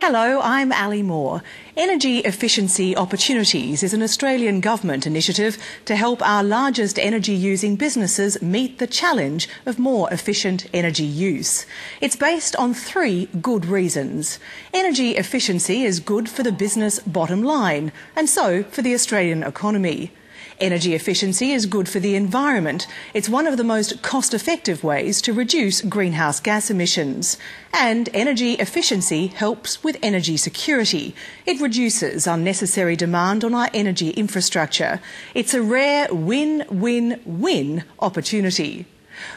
Hello, I'm Ali Moore. Energy Efficiency Opportunities is an Australian government initiative to help our largest energy-using businesses meet the challenge of more efficient energy use. It's based on three good reasons. Energy efficiency is good for the business bottom line, and so for the Australian economy. Energy efficiency is good for the environment. It's one of the most cost-effective ways to reduce greenhouse gas emissions. And energy efficiency helps with energy security. It reduces unnecessary demand on our energy infrastructure. It's a rare win-win-win opportunity.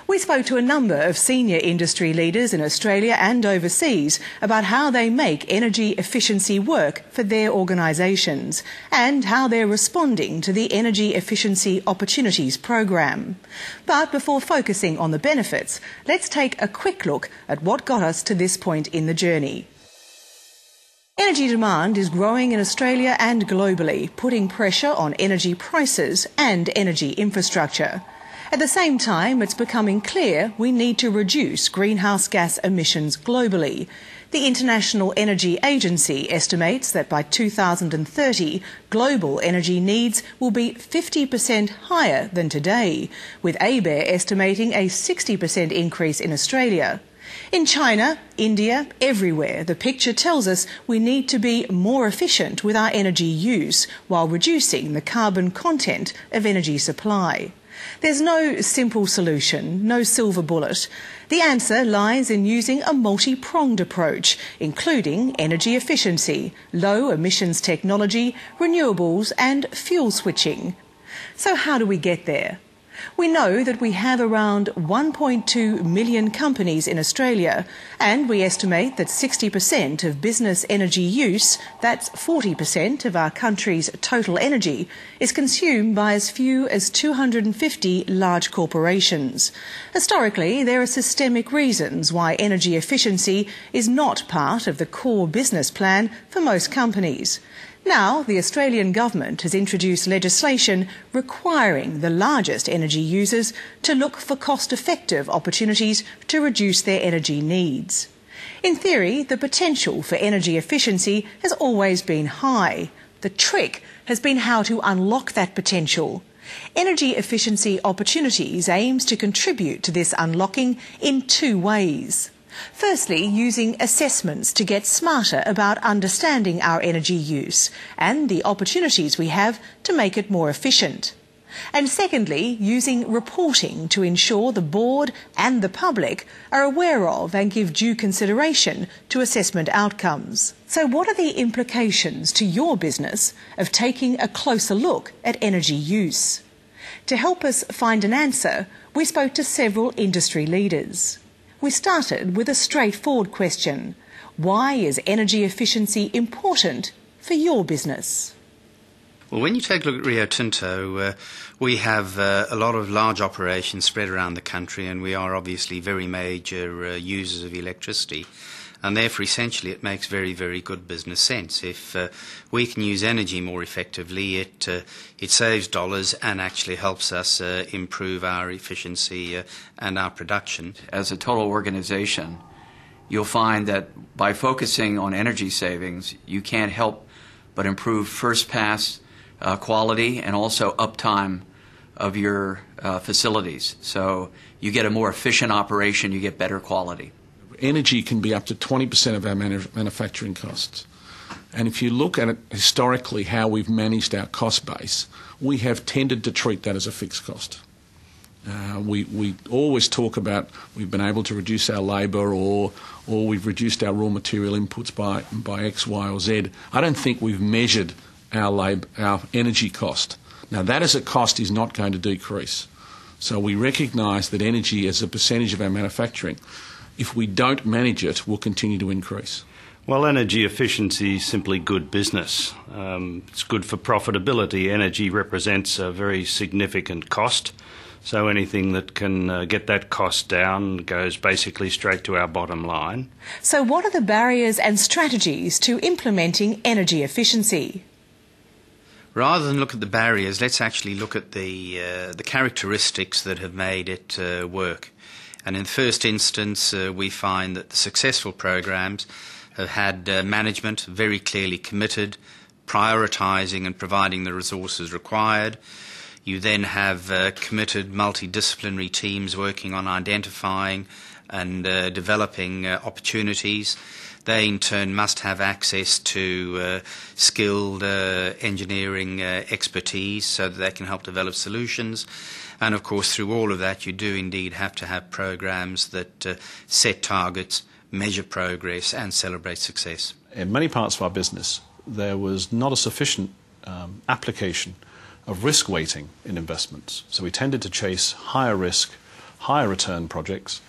We spoke to a number of senior industry leaders in Australia and overseas about how they make energy efficiency work for their organisations and how they're responding to the Energy Efficiency Opportunities program. But before focusing on the benefits, let's take a quick look at what got us to this point in the journey. Energy demand is growing in Australia and globally, putting pressure on energy prices and energy infrastructure. At the same time, it's becoming clear we need to reduce greenhouse gas emissions globally. The International Energy Agency estimates that by 2030, global energy needs will be 50% higher than today, with ABARE estimating a 60% increase in Australia. In China, India, everywhere, the picture tells us we need to be more efficient with our energy use while reducing the carbon content of energy supply. There's no simple solution, no silver bullet. The answer lies in using a multi-pronged approach, including energy efficiency, low emissions technology, renewables and fuel switching. So how do we get there? We know that we have around 1.2 million companies in Australia, and we estimate that 60% of business energy use, that's 40% of our country's total energy, is consumed by as few as 250 large corporations. Historically, there are systemic reasons why energy efficiency is not part of the core business plan for most companies. Now, the Australian government has introduced legislation requiring the largest energy users to look for cost-effective opportunities to reduce their energy needs. In theory, the potential for energy efficiency has always been high. The trick has been how to unlock that potential. Energy Efficiency Opportunities aims to contribute to this unlocking in two ways. Firstly, using assessments to get smarter about understanding our energy use and the opportunities we have to make it more efficient. And secondly, using reporting to ensure the board and the public are aware of and give due consideration to assessment outcomes. So what are the implications to your business of taking a closer look at energy use? To help us find an answer, we spoke to several industry leaders. We started with a straightforward question. Why is energy efficiency important for your business? Well, when you take a look at Rio Tinto, we have a lot of large operations spread around the country, and we are obviously very major users of electricity. And therefore, essentially, it makes very, very good business sense. If we can use energy more effectively, it saves dollars and actually helps us improve our efficiency and our production. As a total organization, you'll find that by focusing on energy savings, you can't help but improve first-pass quality and also uptime of your facilities. So you get a more efficient operation, you get better quality. Energy can be up to 20% of our manufacturing costs. And if you look at it historically, how we've managed our cost base, we have tended to treat that as a fixed cost. We always talk about we've been able to reduce our labour or we've reduced our raw material inputs by X, Y or Z. I don't think we've measured our energy cost. Now that as a cost is not going to decrease. So we recognise that energy as a percentage of our manufacturing, if we don't manage it, will continue to increase. Well, energy efficiency is simply good business. It's good for profitability. Energy represents a very significant cost, so anything that can get that cost down goes basically straight to our bottom line. So what are the barriers and strategies to implementing energy efficiency? Rather than look at the barriers, let's actually look at the characteristics that have made it work. And in the first instance, we find that the successful programs have had management very clearly committed, prioritising and providing the resources required. You then have committed multidisciplinary teams working on identifying and developing opportunities. They in turn must have access to skilled engineering expertise so that they can help develop solutions. And of course, through all of that, you do indeed have to have programs that set targets, measure progress and celebrate success. In many parts of our business, there was not a sufficient application of risk weighting in investments. So we tended to chase higher risk, higher return projects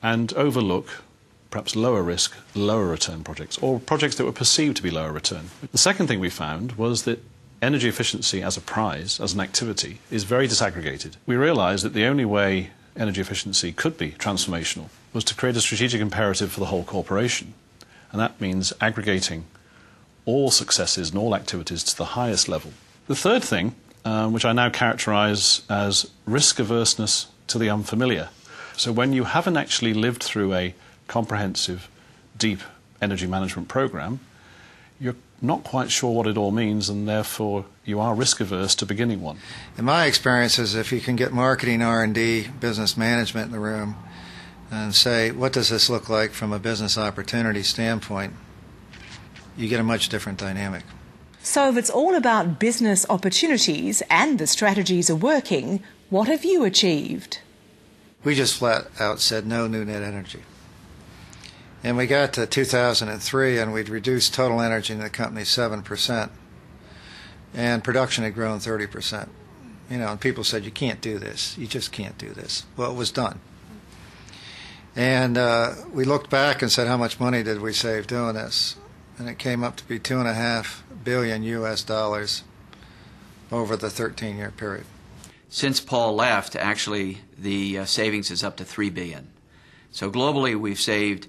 and overlook perhaps lower risk, lower return projects, or projects that were perceived to be lower return. The second thing we found was that energy efficiency as a prize, as an activity, is very disaggregated. We realised that the only way energy efficiency could be transformational was to create a strategic imperative for the whole corporation. And that means aggregating all successes and all activities to the highest level. The third thing, which I now characterise as risk averseness to the unfamiliar. So when you haven't actually lived through a comprehensive, deep energy management program, you're not quite sure what it all means, and therefore you are risk averse to beginning one. In my experience is if you can get marketing, R&D, business management in the room and say, what does this look like from a business opportunity standpoint, you get a much different dynamic. So if it's all about business opportunities and the strategies are working, what have you achieved? We just flat out said no new net energy. And we got to 2003 and we'd reduced total energy in the company 7%. And production had grown 30%. You know, and people said, you can't do this. You just can't do this. Well, it was done. And we looked back and said, how much money did we save doing this? And it came up to be $2.5 billion US over the 13-year period. Since Paul left, actually, the savings is up to $3 billion. So globally, we've saved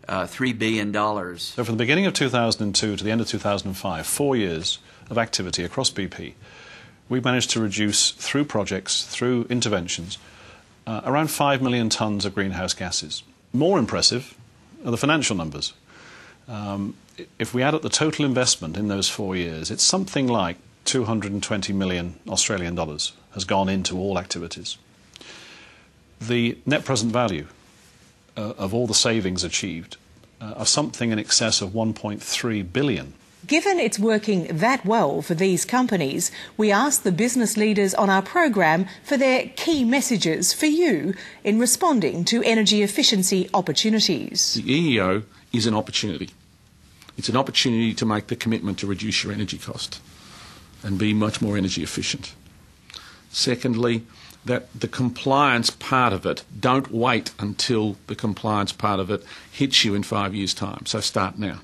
$3 billion. So from the beginning of 2002 to the end of 2005, 4 years of activity across BP, we managed to reduce, through projects, through interventions, around 5 million tonnes of greenhouse gases. More impressive are the financial numbers. If we add up the total investment in those 4 years, it's something like 220 million Australian dollars has gone into all activities. The net present value of all the savings achieved are something in excess of 1.3 billion. Given it's working that well for these companies, we asked the business leaders on our program for their key messages for you in responding to energy efficiency opportunities. The EEO is an opportunity. It's an opportunity to make the commitment to reduce your energy cost and be much more energy efficient. Secondly, that the compliance part of it, don't wait until the compliance part of it hits you in 5 years' time. So start now.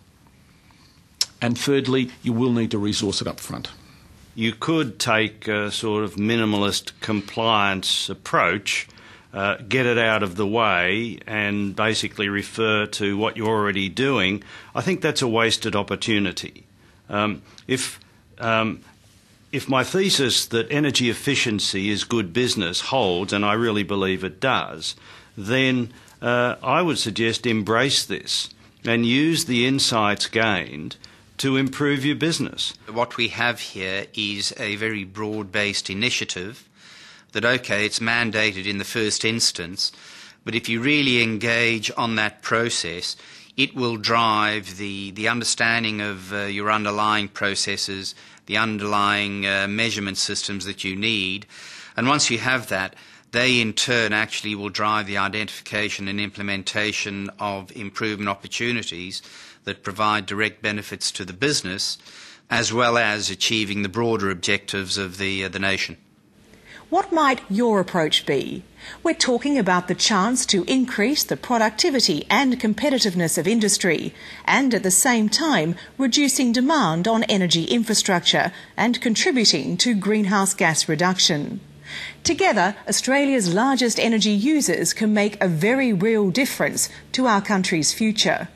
And thirdly, you will need to resource it up front. You could take a sort of minimalist compliance approach, get it out of the way and basically refer to what you're already doing. I think that's a wasted opportunity. If my thesis that energy efficiency is good business holds, and I really believe it does, then I would suggest embrace this and use the insights gained to improve your business. What we have here is a very broad-based initiative that, okay, it's mandated in the first instance, but if you really engage on that process, it will drive the understanding of your underlying processes, the underlying measurement systems that you need. And once you have that, they in turn actually will drive the identification and implementation of improvement opportunities that provide direct benefits to the business, as well as achieving the broader objectives of the nation. What might your approach be? We're talking about the chance to increase the productivity and competitiveness of industry and at the same time reducing demand on energy infrastructure and contributing to greenhouse gas reduction. Together, Australia's largest energy users can make a very real difference to our country's future.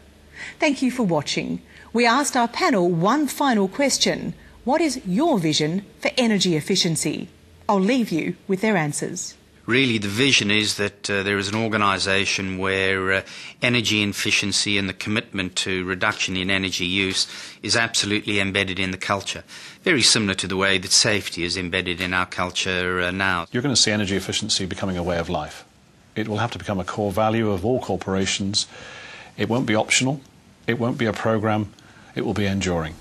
Thank you for watching. We asked our panel one final question. What is your vision for energy efficiency? I'll leave you with their answers. really the vision is that there is an organisation where energy efficiency and the commitment to reduction in energy use is absolutely embedded in the culture, very similar to the way that safety is embedded in our culture now. You're going to see energy efficiency becoming a way of life. It will have to become a core value of all corporations. It won't be optional. It won't be a program. It will be enduring.